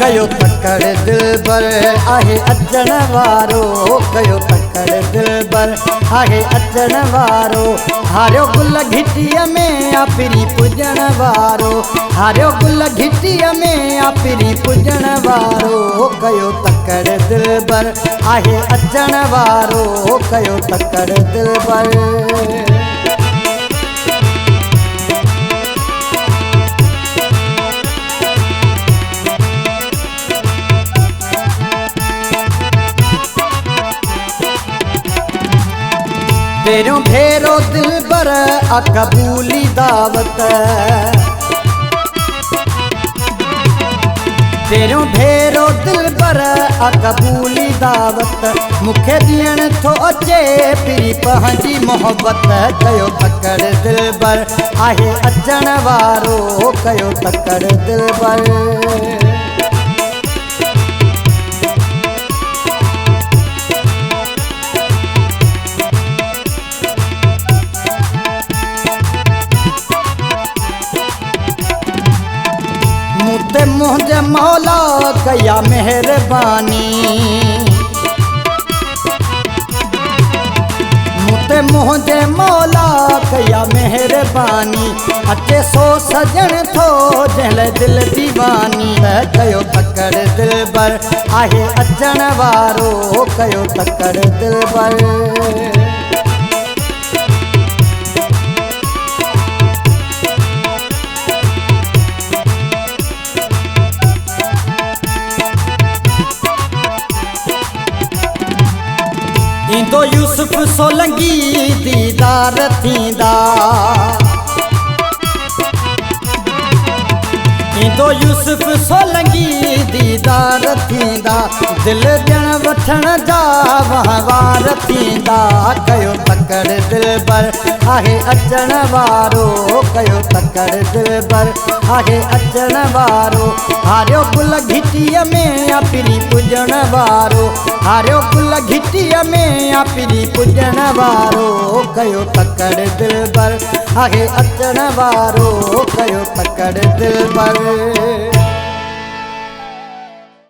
कयो तकड़ दिलबर आहे अचण वारो, कयो तकड़ दिलबर आहे अचण वारो। हारियो गुल घिटीअ में आपिरी पुॼण वारो, हारियो गुल घिटीअ में आपिरी पुॼण वारो। कयो तकड़ दिलबर आहे अचण वारो, कयो तकड़ दिलबर। तेरो भेरो दिलबर अकबूली दावत, तेरो भेरो दिलबर अकबूली दावत। मुखे ॾियण थो अचे पिरी पंहिंजी मोहब्बत। कयो तकड़ दिलबर आहे अचण वारो, कयो तकड़ दिलबर। मुते मुंहिंजे मौला कया मेहरबानी, मुते मुंहिंजे मौला कया मेहरबानी। अचे सो सजण थो जंहिं दिल दीवानी। कयो तकड़ दिलबर आहे अचण वारो, कयो तकड़ दिलबर। इंदो यूसुफ सोलंगी दीदार थींदा, इंदो यूसुफ सोलंगी दीदार थींदा। दिल ॾियण वठण जा वहिंवार थींदा। कयो तकड़ दिलबर आहे अचण वारो, कयो तकड़ दिलबर आहे अचण वारो। हारियो गुल घिटीअ में आपिरी पुॼण वारो, हारियो गुल घिटीअ में आपिरी पुॼण वारो। कयो तकड़ दिलबर आहे अचण वारो, कयो तकड़ दिलबर।